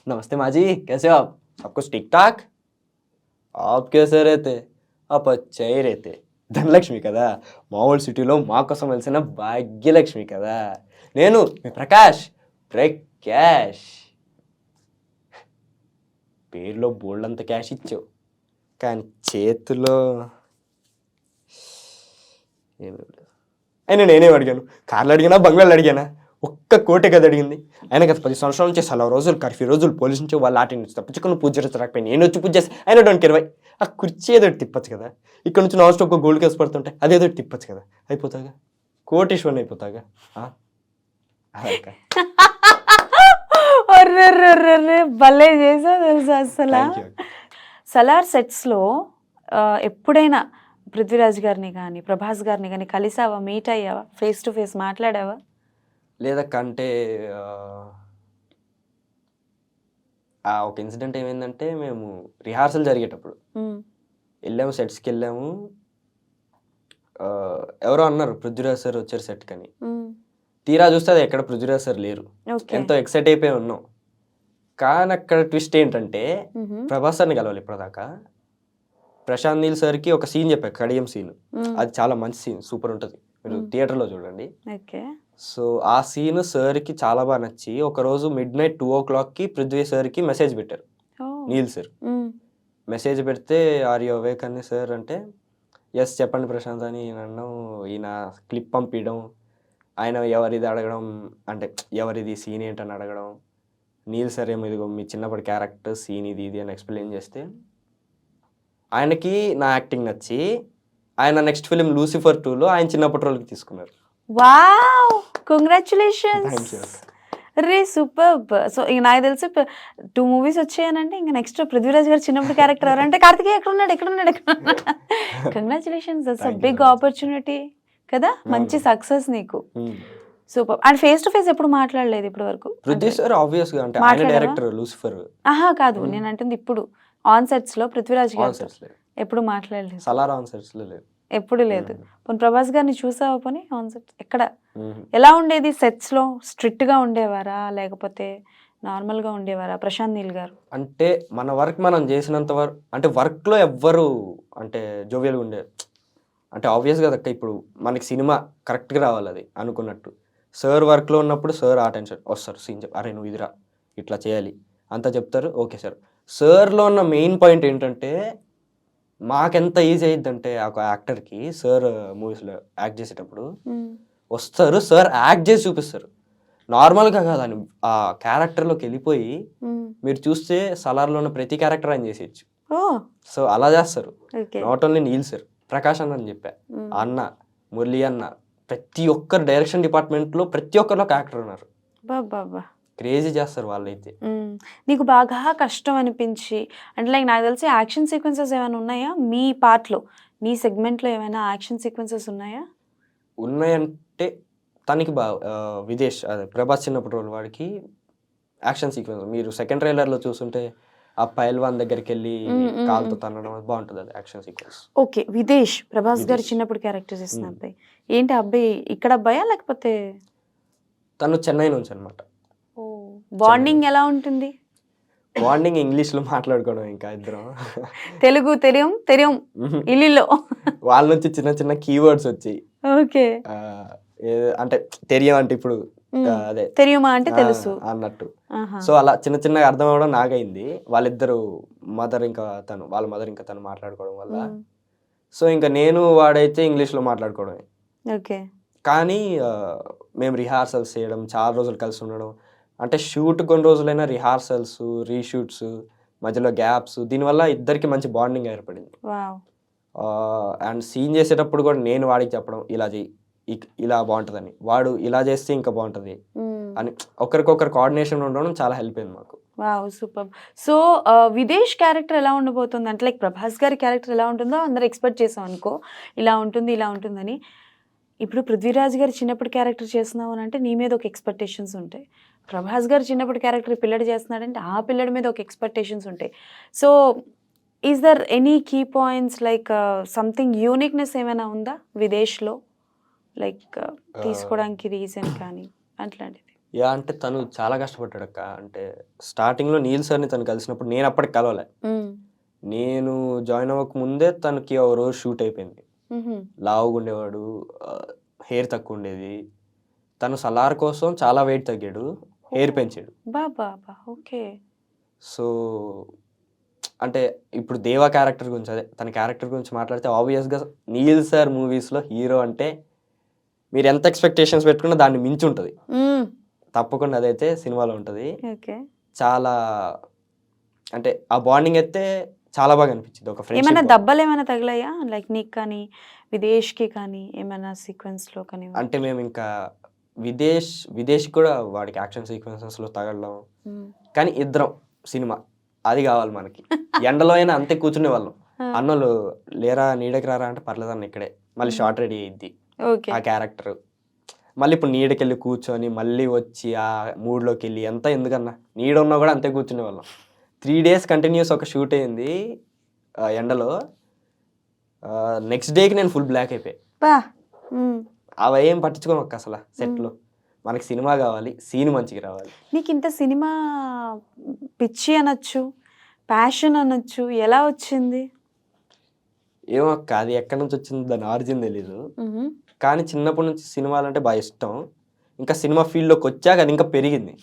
नमस्ते माँ जी, कैसे हो आप? सब कुछ ठीक ठाक? आप कैसे रहते? आप अच्छा ही रहते. ధనలక్ష్మి కదా, మామూలు సిటీలో మా కోసం వెలిసిన భాగ్యలక్ష్మి కదా. నేను మీ ప్రకాష్ ప్రకాష్. పేరులో బోల్డంత క్యాష్ ఇచ్చావు, కానీ చేతిలో ఏమీ లేదు. అయినా నేనేం అడిగాను? కార్లు అడిగానా, బంగ్లాలు అడిగానా? ఒక్క కోటే కదా అడిగింది. అయినా గత 10 సంవత్సరాల నుంచి సెలవు రోజులు, కర్ఫ్యూ రోజులు, పోలీసు నుంచి వాళ్ళు ఆటి నుంచి తప్పించుకుని పూజ చేసి రాకపోయి నేను వచ్చి పూజ చేసి అయినా 20 ఆ కుర్చీ ఏదో తిప్పచ్చు కదా. ఇక్కడ నుంచి నాన్ స్టాప్ గోల్డ్ కేసు పడుతుంటే అదేదో తిప్పచ్చు కదా, అయిపోతాగా, కోటీశ్వరని అయిపోతాగా. భలే చేసావు తెలుసా అసలు. సలార్ సెట్స్లో ఎప్పుడైనా పృథ్వీరాజ్ గారిని కానీ ప్రభాస్ గారిని కానీ కలిసావా, మీట్ అయ్యావా, ఫేస్ టు ఫేస్ మాట్లాడావా? లేదక్కంటే ఒక ఇన్సిడెంట్ ఏమైందంటే, మేము రిహార్సల్ జరిగేటప్పుడు వెళ్ళాము, సెట్స్కి వెళ్ళాము. ఎవరో అన్నారు పృథ్వీరాజ్ సార్ వచ్చారు సెట్ కని. తీరా చూస్తే అది ఎక్కడ పృథ్వీరాజ్ సార్ లేరు. ఎంతో ఎక్సైట్ అయిపోయి ఉన్నాం. కానీ అక్కడ ట్విస్ట్ ఏంటంటే, ప్రభాస్ సార్ని కలవాలి ఇప్పటిదాకా. ప్రశాంత్ నీల్ సార్కి ఒక సీన్ చెప్పా, కడియం సీన్. అది చాలా మంచి సీన్, సూపర్ ఉంటుంది, మీరు థియేటర్లో చూడండి. సో ఆ సీన్ సార్కి చాలా బాగా నచ్చి ఒకరోజు midnight 2 o'clockకి పృథ్వీ సార్కి మెసేజ్ పెట్టారు నీల్ సార్. మెసేజ్ పెడితే ఆర్ యు అవేక్ అని సార్ అంటే, ఎస్ చెప్పండి ప్రశాంత్ అని అన్నాం. ఈయన క్లిప్ పంపించడం, ఆయన ఎవరిది అడగడం, అంటే ఎవరిది సీన్ ఏంటని అడగడం. నీల్ సార్ ఏమో ఇదిగో మీ చిన్నప్పటి క్యారెక్టర్ సీన్ ఇది ఇది అని ఎక్స్ప్లెయిన్ చేస్తే, ఆయనకి నా యాక్టింగ్ నచ్చి ఆయన నెక్స్ట్ ఫిలిం లూసిఫర్ 2లో ఆయన చిన్నప్పటి రోల్కి తీసుకున్నారు. Wow, congratulations. రే సూపర్. సో ఇక నాకు తెలిసి 2 movies వచ్చాయనంటే ఇంకా నెక్స్ట్ పృథ్వీరాజ్ గారు చిన్నప్పుడు క్యారెక్టర్ ఎవరంటే కార్తికేయ ఎక్కడున్నాడు. Congratulations, that's a big opportunity కదా, మంచి సక్సెస్ నీకు. Super. And face to face ఎప్పుడు మాట్లాడలేదు ఇప్పటి వరకు? పృథ్వీ సార్ ఆబ్వియస్ గా అంటే ఆయన డైరెక్టర్ లూసిఫర్. కాదు, నేను అంటుంది ఇప్పుడు ఆన్ సెట్స్ లో పృథ్వీరాజ్ గారు ఎప్పుడు మాట్లాడలేదు. సలార్ ఆన్ సెట్స్ లో లేదు, ఎప్పుడు లేదు. పోనీ ప్రభాస్ గారిని చూసావా? పోనీ ఆన్ సెట్ ఎక్కడ ఎలా ఉండేది? సెట్స్ లో స్ట్రిక్ట్ గా ఉండేవారా, లేకపోతే నార్మల్ గా ఉండేవారా ప్రశాంత్ నీల్ గారు? అంటే మన వర్క్ మనం చేసినంత వరకు, అంటే వర్క్ లో ఎవ్వరు అంటే జోవియల్ ఉండే, అంటే ఆబ్వియస్ గా ఇప్పుడు మనకి సినిమా కరెక్ట్ గా రావాలి అది అనుకున్నట్టు. సార్ వర్క్ లో ఉన్నప్పుడు సార్ ఆ టెన్షన్ వస్తారు, సీన్ అరే నువ్వు ఇదిరా ఇట్లా చేయాలి అంతా చెప్తారు. Okay sir. సార్లో ఉన్న మెయిన్ పాయింట్ ఏంటంటే, మాకెంత ఈజీ అయ్యిద్దంటే ఒక యాక్టర్కి సార్ మూవీస్లో యాక్ట్ చేసేటప్పుడు వస్తారు, సార్ యాక్ట్ చేసి చూపిస్తారు. నార్మల్గా కాదు, అని ఆ క్యారెక్టర్లోకి వెళ్ళిపోయి మీరు చూస్తే సలార్లో ఉన్న ప్రతి క్యారెక్టర్ ఆయన చేసేయచ్చు. సో అలా చేస్తారు. Not only Neel sir, Prakash అన్న అని చెప్పా, అన్న మురళి అన్న, ప్రతి ఒక్కరు డైరెక్షన్ డిపార్ట్మెంట్లో ప్రతి ఒక్కరిలో ఒక యాక్టర్ ఉన్నారు. క్రేజీ చేస్తారు వాళ్ళైతే. నీకు బాగా కష్టం అనిపించి అంటే లైక్ నాకు తెలిసి యాక్షన్ సీక్వెన్సెస్ ఏమైనా ఉన్నాయా మీ పార్ట్లో, నీ సెగ్మెంట్లో ఏమైనా యాక్షన్ సీక్వెన్సెస్ ఉన్నాయా? ఉన్నాయంటే తనకి విదేశ్ అదే ప్రభాస్ చిన్నప్పుడు రోల్ వాడికి యాక్షన్ సీక్వెన్స్ మీరు సెకండ్ ట్రైలర్లో చూస్తుంటే ఆ పైల్వాన్ దగ్గరికి వెళ్ళి కాలుతో తనడం బాగుంటుంది, అది action sequence. Okay, Videsh Prabhas గారు చిన్నప్పుడు క్యారెక్టర్ చేసిన అబ్బాయి. ఏంటి అబ్బాయి ఇక్కడ అబ్బాయా లేకపోతే? తను చెన్నై నుంచి అనమాట. బాండింగ్ ఎలా ఉంటుంది? బాండింగ్ ఇంగ్లీష్లో మాట్లాడుకోవడం, ఇంకా ఇద్దరం తెలుగు తెలియం ఇల్లులో వాళ్ళ నుంచి చిన్న చిన్న కీవర్డ్స్ వచ్చాయి. ఓకే, అంటే తెలియం అంటే ఇప్పుడు అదే తెలియమా అంటే తెలుసు అన్నట్టు. సో అలా చిన్న చిన్నగా అర్థం అవ్వడం నాగైంది. వాళ్ళిద్దరు మదర్ ఇంకా తను, వాళ్ళ మదర్ ఇంకా తను మాట్లాడుకోవడం వల్ల. సో ఇంకా నేను వాడైతే ఇంగ్లీష్లో మాట్లాడుకోవడమే. ఓకే, కానీ మేము రిహార్సల్స్ చేయడం, చాలా రోజులు కలిసి ఉండడం, అంటే షూట్ కొన్ని రోజులైనా రిహార్సల్స్, రీషూట్స్, మధ్యలో గ్యాప్స్, దీనివల్ల ఇద్దరికి మంచి బాండింగ్ ఏర్పడింది. అండ్ సీన్ చేసేటప్పుడు కూడా నేను వాడికి చెప్పడం, ఇలా చెయ్యి ఇలా బాగుంటుందని, వాడు ఇలా చేస్తే ఇంకా బాగుంటుంది అని ఒకరికొకరు కోఆర్డినేషన్ ఉండడం చాలా హెల్ప్ అయింది మాకు. Wow, super. So Videsh character ఎలా ఉండబోతుంది అంటే లైక్ ప్రభాస్ గారి క్యారెక్టర్ ఎలా ఉంటుందో అందరూ ఎక్స్పెక్ట్ చేసాం అనుకో, ఇలా ఉంటుంది ఇలా ఉంటుందని. ఇప్పుడు పృథ్వీరాజ్ గారు చిన్నప్పుడు క్యారెక్టర్ చేస్తున్నావు అని అంటే నీ మీద ఒక ఎక్స్పెక్టేషన్స్ ఉంటాయి. ప్రభాస్ గారు చిన్నప్పుడు క్యారెక్టర్ పిల్లడు చేస్తున్నాడంటే ఆ పిల్లడి మీద ఒక ఎక్స్పెక్టేషన్స్ ఉంటాయి. So is there any key points like something uniqueness ఏమైనా ఉందా విదేశ్లో, లైక్ తీసుకోవడానికి రీజన్ కానీ అట్లాంటిది? యా అంటే తను చాలా కష్టపడ్డాడు అక్క. అంటే స్టార్టింగ్లో నీల్ సార్ని తను కలిసినప్పుడు నేను అప్పటికి కలవలే. నేను జాయిన్ అవ్వక ముందే తనకి ఓ రోజు షూట్ అయిపోయింది. లావుగా ఉండేవాడు, హెయిర్ తక్కువ ఉండేది. తను సలార్ కోసం చాలా వెయిట్ తగ్గాడు, హెయిర్ పెంచాడు. బాబా ఓకే. సో అంటే ఇప్పుడు దేవా క్యారెక్టర్ గురించి, అదే తన క్యారెక్టర్ గురించి మాట్లాడితే ఆబ్వియస్గా నీల్ సార్ మూవీస్లో హీరో అంటే మీరు ఎంత ఎక్స్పెక్టేషన్స్ పెట్టుకున్నా దాన్ని మించి ఉంటుంది. తప్పకుండా అదైతే సినిమాలో ఉంటుంది. ఓకే. చాలా అంటే ఆ బాండింగ్ అయితే చాలా బాగా అనిపించింది. ఒక ఏమైనా ఫ్రెండ్షిప్. దెబ్బలు ఏమైనా తగిలాయా లైక్ నీకు కానీ విదేశ్కి కానీ ఏమైనా సీక్వెన్స్లో కానీ? అంటే మేము ఇంకా విదేశ్ కూడా వాడికి యాక్షన్ సీక్వెన్సెస్లో తగలడం, కానీ ఇద్దరం సినిమా అది కావాలి మనకి. ఎండలో అయినా అంతే కూర్చునే వాళ్ళం. అన్నోళ్ళు లేరా నీడకి రారా అంటే పర్లేదన్న ఇక్కడే, మళ్ళీ షార్ట్ రెడీ అయ్యిద్ది ఆ క్యారెక్టర్. మళ్ళీ ఇప్పుడు నీడకి వెళ్ళి కూర్చొని మళ్ళీ వచ్చి ఆ మూడ్లోకి వెళ్ళి ఎంత ఎందుకన్నా నీడ ఉన్నా కూడా అంతే కూర్చునే వాళ్ళం. 3 days కంటిన్యూస్ ఒక షూట్ అయింది ఎండలో. నెక్స్ట్ డేకి నేను ఫుల్ బ్లాక్ అయిపోయి. అవి ఏం పట్టించుకోను ఒక్క అసలు సెట్లో. మనకి సినిమా కావాలి, సీన్ మంచిగా రావాలి. నీకు ఇంత సినిమా పిచ్చి అనొచ్చు, ప్యాషన్ అనొచ్చు, ఎలా వచ్చింది? ఏమో అక్క, అది ఎక్కడి నుంచి వచ్చింది దాని ఆరిజిన్ తెలీదు. కానీ చిన్నప్పటి నుంచి సినిమాలు అంటే బాగా ఇష్టం. ఇంకా సినిమా ఫీల్డ్లోకి వచ్చాక అది ఇంకా పెరిగింది.